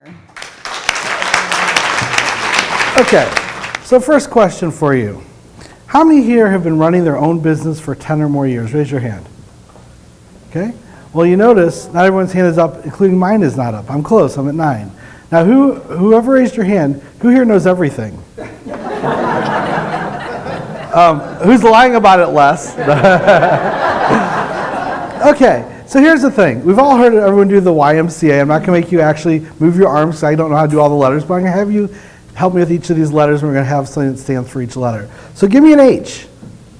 Okay, so first question for you. How many here have been running their own business for 10 or more years? Raise your hand. Okay, well you notice not everyone's hand is up, including mine is not up. I'm close, I'm at 9. Now whoever raised your hand, who here knows everything? Who's lying about it less? Okay, so here's the thing. We've all heard everyone do the YMCA. I'm not going to make you actually move your arms because I don't know how to do all the letters, but I'm going to have you help me with each of these letters, and we're going to have something that stands for each letter. So give me an H.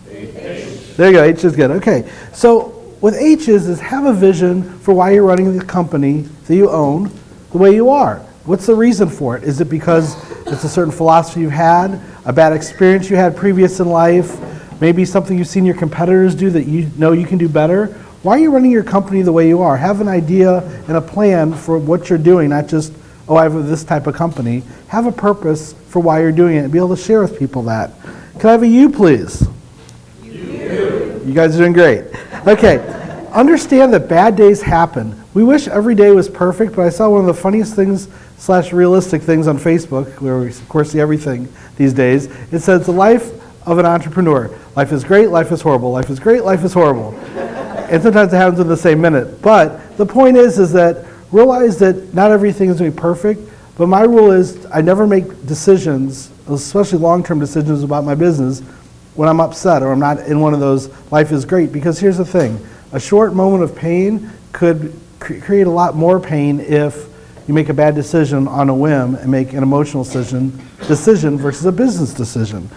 H. There you go, H is good. Okay, so with H's is have a vision for why you're running the company that you own the way you are. What's the reason for it? Is it because it's a certain philosophy you've had, a bad experience you had previous in life, maybe something you've seen your competitors do that you know you can do better? Why are you running your company the way you are? Have an idea and a plan for what you're doing, not just, oh, I have this type of company. Have a purpose for why you're doing it and be able to share with people that. Can I have a U, please? U. You guys are doing great. Okay, understand that bad days happen. We wish every day was perfect, but I saw one of the funniest things / realistic things on Facebook, where we of course see everything these days. It says the life of an entrepreneur. Life is great, life is horrible. Life is great, life is horrible. And sometimes it happens in the same minute. But the point is that realize that not everything is going to be perfect, but my rule is I never make decisions, especially long-term decisions about my business, when I'm upset or I'm not in one of those life is great. Because here's the thing, a short moment of pain could create a lot more pain if you make a bad decision on a whim and make an emotional decision versus a business decision.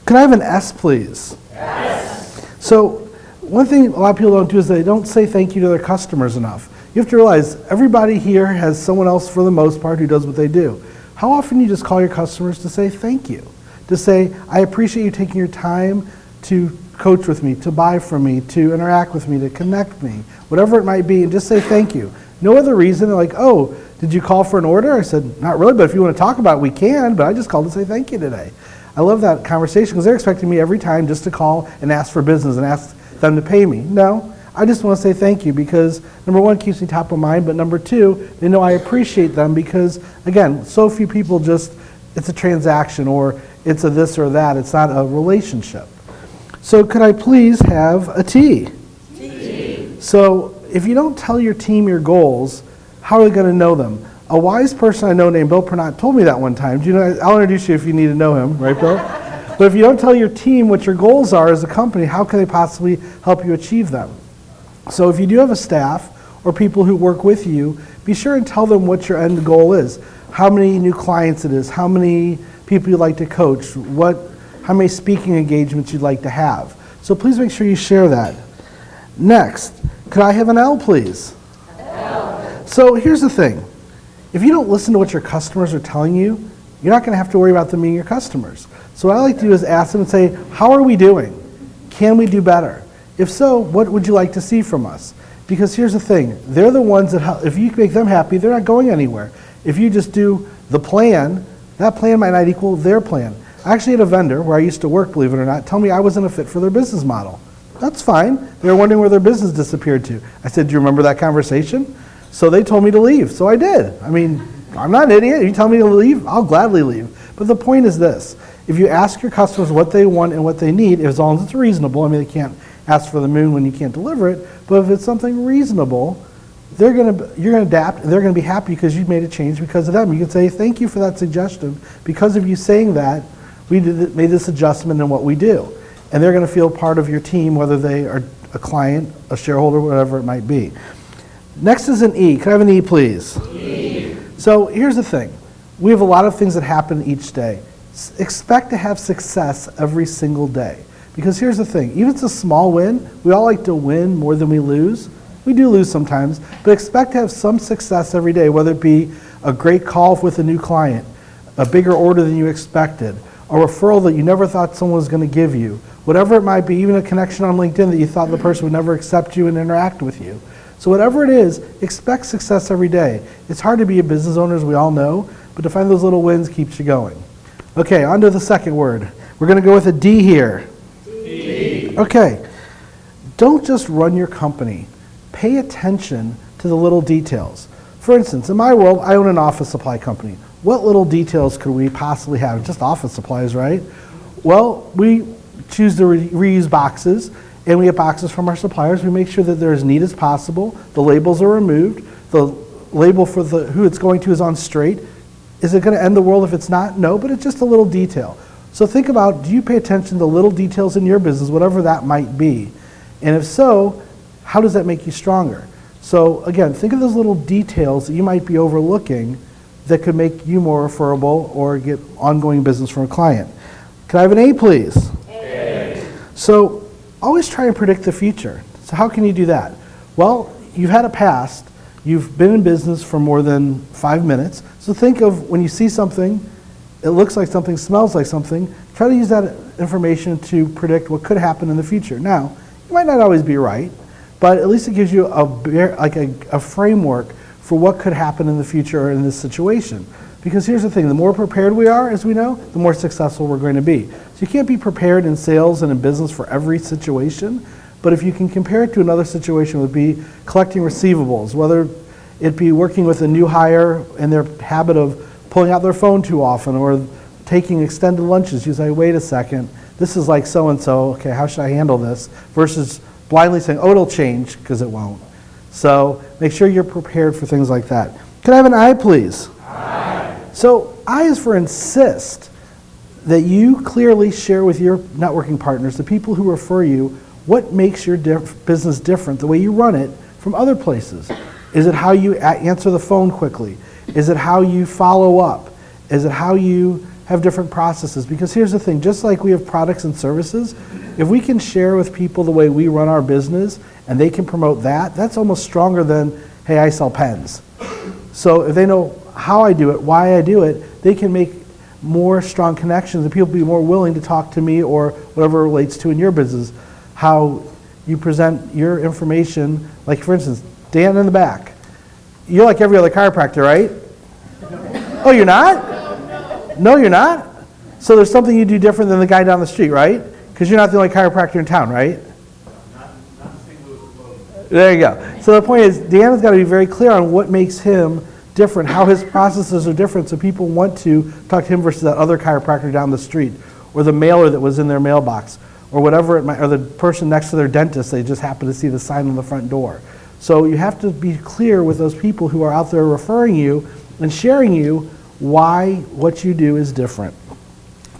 Can I have an S, please? Yes. So one thing a lot of people don't do is they don't say thank you to their customers enough. You have to realize everybody here has someone else for the most part who does what they do. How often you just call your customers to say thank you? To say, I appreciate you taking your time to coach with me, to buy from me, to interact with me, to connect me, whatever it might be, and just say thank you. No other reason, like, oh, did you call for an order? I said, not really, but if you want to talk about it, we can, but I just called to say thank you today. I love that conversation because they're expecting me every time just to call and ask for business and ask them to pay me. No, I just want to say thank you because number one, keeps me top of mind, but number two, they know I appreciate them because, again, so few people just, it's a transaction or it's a this or that. It's not a relationship. So could I please have a T? T. So if you don't tell your team your goals, how are they going to know them? A wise person I know named Bill Pernot told me that one time. Do you know? I'll introduce you if you need to know him, right, Bill? But if you don't tell your team what your goals are as a company, how can they possibly help you achieve them? So if you do have a staff or people who work with you, be sure and tell them what your end goal is. How many new clients it is, how many people you'd like to coach, how many speaking engagements you'd like to have. So please make sure you share that. Next, could I have an L, please? L. So here's the thing. If you don't listen to what your customers are telling you, you're not going to have to worry about them being your customers. So what I like to do is ask them and say, how are we doing? Can we do better? If so, what would you like to see from us? Because here's the thing, they're the ones that help. If you make them happy, they're not going anywhere. If you just do the plan, that plan might not equal their plan. I actually had a vendor where I used to work, believe it or not, tell me I wasn't a fit for their business model. That's fine. They were wondering where their business disappeared to. I said, do you remember that conversation? So they told me to leave, so I did. I mean, I'm not an idiot. You tell me to leave, I'll gladly leave. But the point is this, if you ask your customers what they want and what they need, as long as it's reasonable, I mean, they can't ask for the moon when you can't deliver it, but if it's something reasonable, you're going to adapt, and they're going to be happy because you've made a change because of them. You can say, thank you for that suggestion. Because of you saying that, we made this adjustment in what we do. And they're going to feel part of your team, whether they are a client, a shareholder, whatever it might be. Next is an E. Can I have an E, please? E. So here's the thing. We have a lot of things that happen each day. Expect to have success every single day. Because here's the thing. Even if it's a small win, we all like to win more than we lose. We do lose sometimes, but expect to have some success every day, whether it be a great call with a new client, a bigger order than you expected, a referral that you never thought someone was going to give you, whatever it might be, even a connection on LinkedIn that you thought the person would never accept you and interact with you. So whatever it is, expect success every day. It's hard to be a business owner, as we all know, but to find those little wins keeps you going. Okay, on to the second word. We're going to go with a D here. D. Okay, don't just run your company. Pay attention to the little details. For instance, in my world, I own an office supply company. What little details could we possibly have? Just office supplies, right? Well, we choose to reuse boxes, and we get boxes from our suppliers. We make sure that they're as neat as possible. The labels are removed. The label for who it's going to is on straight. Is it going to end the world if it's not? No, but it's just a little detail. So think about, do you pay attention to little details in your business, whatever that might be? And if so, how does that make you stronger? So again, think of those little details that you might be overlooking that could make you more referable or get ongoing business from a client. Can I have an A, please? A. So always try and predict the future. So how can you do that? Well, you've had a past. You've been in business for more than 5 minutes. So think of when you see something, it looks like something, smells like something, try to use that information to predict what could happen in the future. Now, you might not always be right, but at least it gives you a framework for what could happen in the future in this situation. Because here's the thing, the more prepared we are, as we know, the more successful we're going to be. So you can't be prepared in sales and in business for every situation, but if you can compare it to another situation, it would be collecting receivables, whether it be working with a new hire and their habit of pulling out their phone too often or taking extended lunches. You say, wait a second, this is like so-and-so, okay, how should I handle this? Versus blindly saying, oh, it'll change, because it won't. So make sure you're prepared for things like that. Can I have an I, please? Aye. So I is for insist that you clearly share with your networking partners, the people who refer you, what makes your business different, the way you run it, from other places. Is it how you answer the phone quickly? Is it how you follow up? Is it how you have different processes? Because here's the thing, just like we have products and services, if we can share with people the way we run our business and they can promote that, that's almost stronger than, hey, I sell pens. So if they know how I do it, why I do it, they can make more strong connections and people be more willing to talk to me or whatever it relates to in your business. How you present your information, like for instance, Dan in the back. You're like every other chiropractor, right? Oh, you're not? No, you're not? So there's something you do different than the guy down the street, right? Because you're not the only chiropractor in town, right? There you go. So the point is, Deanna's got to be very clear on what makes him different, how his processes are different, so people want to talk to him versus that other chiropractor down the street, or the mailer that was in their mailbox, or whatever it might, or the person next to their dentist, they just happen to see the sign on the front door. So you have to be clear with those people who are out there referring you and sharing you why what you do is different.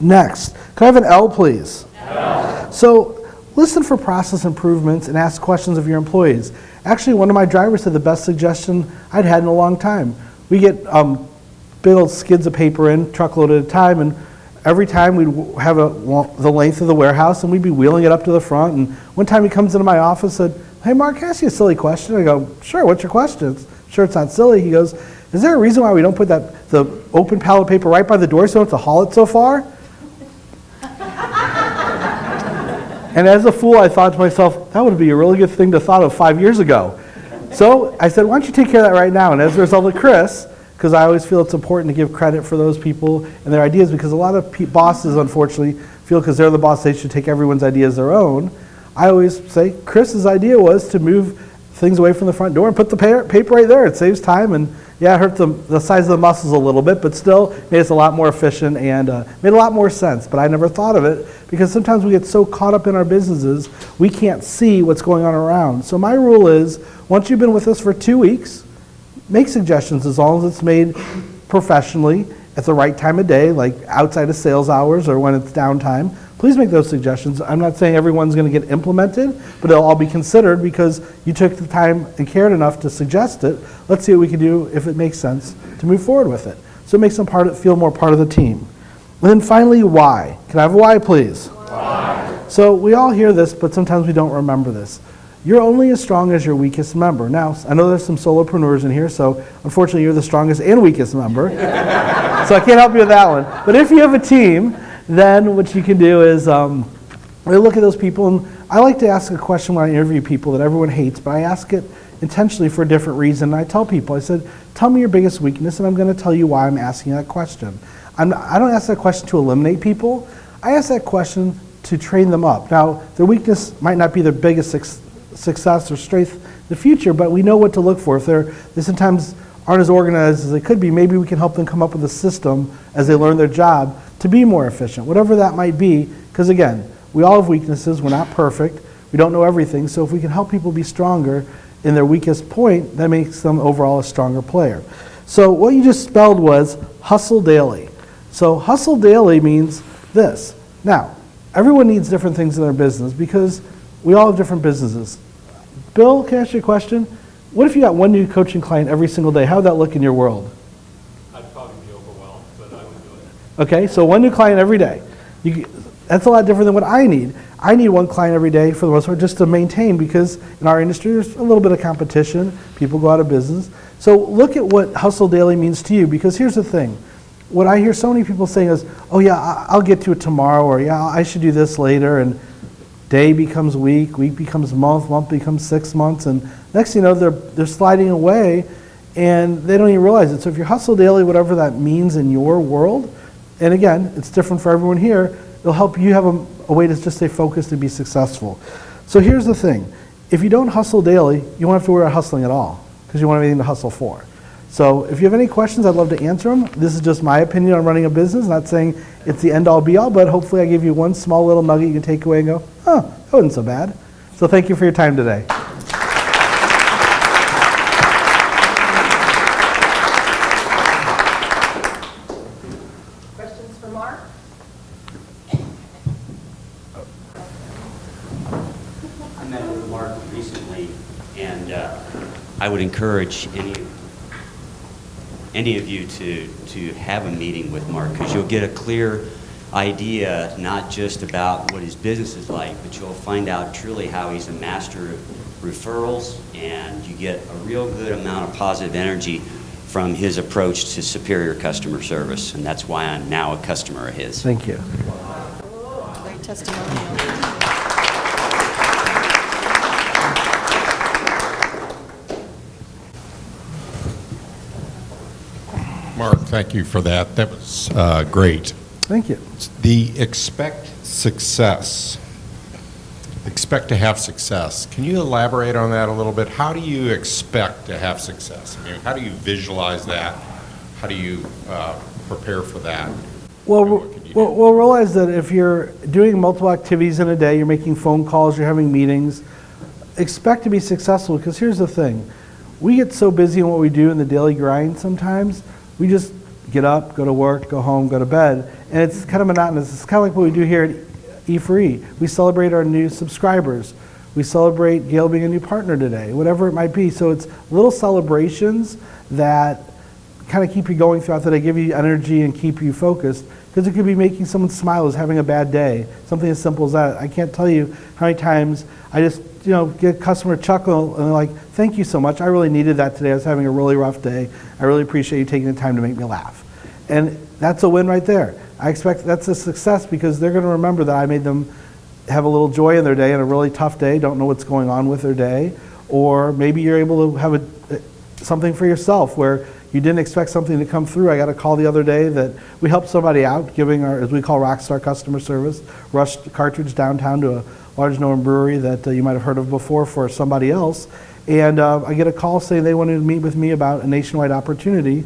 Next, can I have an L, please? L. So listen for process improvements and ask questions of your employees. Actually, one of my drivers said the best suggestion I'd had in a long time. We get big old skids of paper in, truckload at a time, and every time we'd have the length of the warehouse, and we'd be wheeling it up to the front. And one time he comes into my office and said, hey, Mark, can I ask you a silly question? I go, sure, what's your question? Sure, it's not silly. He goes, is there a reason why we don't put the open pallet paper right by the door so we don't have to haul it so far? And as a fool, I thought to myself, that would be a really good thing to thought of 5 years ago. So I said, why don't you take care of that right now? And as a result of Chris, because I always feel it's important to give credit for those people and their ideas, because a lot of bosses, unfortunately, feel because they're the boss, they should take everyone's ideas their own. I always say, Chris's idea was to move things away from the front door and put the paper right there. It saves time, and yeah, it hurt the size of the muscles a little bit, but still made us a lot more efficient and made a lot more sense. But I never thought of it, because sometimes we get so caught up in our businesses, we can't see what's going on around. So my rule is, once you've been with us for 2 weeks, make suggestions as long as it's made professionally at the right time of day, like outside of sales hours or when it's downtime. Please make those suggestions. I'm not saying everyone's going to get implemented, but they'll all be considered because you took the time and cared enough to suggest it. Let's see what we can do, if it makes sense, to move forward with it. So it makes them feel more part of the team. And then finally, why. Can I have a why, please? Why. So we all hear this, but sometimes we don't remember this. You're only as strong as your weakest member. Now, I know there's some solopreneurs in here, so unfortunately you're the strongest and weakest member. So I can't help you with that one. But if you have a team, then what you can do is really look at those people. And I like to ask a question when I interview people that everyone hates, but I ask it intentionally for a different reason. And I tell people, I said, tell me your biggest weakness, and I'm going to tell you why I'm asking that question. I don't ask that question to eliminate people. I ask that question to train them up. Now, their weakness might not be their biggest success or strength in the future, but we know what to look for. If they sometimes aren't as organized as they could be, maybe we can help them come up with a system as they learn their job to be more efficient, whatever that might be, because again, we all have weaknesses, we're not perfect, we don't know everything, so if we can help people be stronger in their weakest point, that makes them overall a stronger player. So what you just spelled was hustle daily. So hustle daily means this. Now, everyone needs different things in their business because we all have different businesses. Bill, can I ask you a question? What if you got one new coaching client every single day? How would that look in your world? I'd probably be overwhelmed, but I would do it. Okay, so one new client every day. That's a lot different than what I need. I need one client every day for the most part just to maintain, because in our industry there's a little bit of competition. People go out of business. So look at what hustle daily means to you, because here's the thing. What I hear so many people saying is, oh yeah, I'll get to it tomorrow, or yeah, I should do this later, and day becomes week, week becomes month, month becomes 6 months, and next thing you know, they're sliding away, and they don't even realize it. So if you hustle daily, whatever that means in your world, and again, it's different for everyone here, it'll help you have a way to just stay focused and be successful. So here's the thing. If you don't hustle daily, you won't have to worry about hustling at all, because you won't have anything to hustle for. So if you have any questions, I'd love to answer them. This is just my opinion on running a business, not saying it's the end-all be-all, but hopefully I give you one small little nugget you can take away and go, oh, that wasn't so bad. So thank you for your time today. Questions for Mark? I met with Mark recently, and I would encourage any of you to have a meeting with Mark, because you'll get a clear idea, not just about what his business is like, but you'll find out truly how he's a master of referrals, and you get a real good amount of positive energy from his approach to superior customer service, and that's why I'm now a customer of his. Thank you. Great testimonial. Mark, thank you for that. That was great. Thank you. The expect success, expect to have success. Can you elaborate on that a little bit? How do you expect to have success? I mean, how do you visualize that? How do you prepare for that? Well, we'll realize that if you're doing multiple activities in a day, you're making phone calls, you're having meetings, expect to be successful, because here's the thing. We get so busy in what we do in the daily grind sometimes, we just get up, go to work, go home, go to bed, and it's kind of monotonous. It's kind of like what we do here at e4e. We celebrate our new subscribers. We celebrate Gail being a new partner today, whatever it might be. So it's little celebrations that kind of keep you going throughout the day, give you energy and keep you focused, because it could be making someone smile who's having a bad day, something as simple as that. I can't tell you how many times I just get a customer chuckle and they're like, thank you so much, I really needed that today, I was having a really rough day, I really appreciate you taking the time to make me laugh. And that's a win right there. I expect that's a success, because they're going to remember that I made them have a little joy in their day, in a really tough day, don't know what's going on with their day. Or maybe you're able to have something for yourself where you didn't expect something to come through. I got a call the other day that we helped somebody out, giving our, as we call, rockstar customer service, rushed cartridge downtown to a large known brewery that you might have heard of before for somebody else. And I get a call saying they wanted to meet with me about a nationwide opportunity.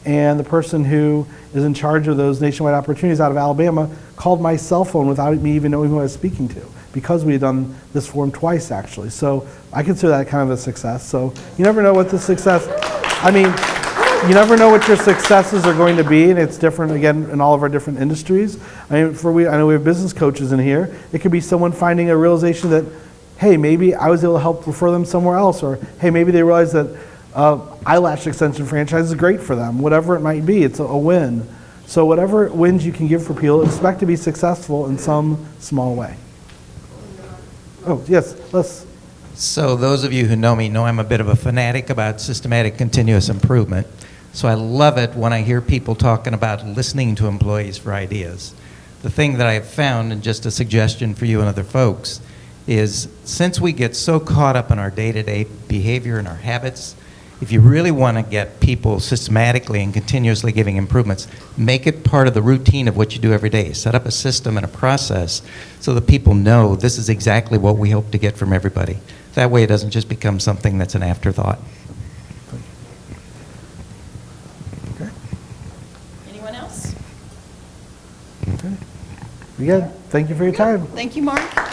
And the person who is in charge of those nationwide opportunities out of Alabama called my cell phone without me even knowing who I was speaking to, because we had done this for him twice, actually. So I consider that kind of a success. So you never know what the success, you never know what your successes are going to be, and it's different, again, in all of our different industries. I know we have business coaches in here. It could be someone finding a realization that, hey, maybe I was able to help refer them somewhere else, or hey, maybe they realize that eyelash extension franchise is great for them. Whatever it might be, it's a win. So whatever wins you can give for people, expect to be successful in some small way. Oh, yes, let's. So those of you who know me know I'm a bit of a fanatic about systematic continuous improvement. So I love it when I hear people talking about listening to employees for ideas. The thing that I've found, and just a suggestion for you and other folks, is since we get so caught up in our day-to-day behavior and our habits, if you really want to get people systematically and continuously giving improvements, make it part of the routine of what you do every day. Set up a system and a process so that people know this is exactly what we hope to get from everybody. That way it doesn't just become something that's an afterthought. Anyone else? You good? Thank you for your time. Thank you, Mark.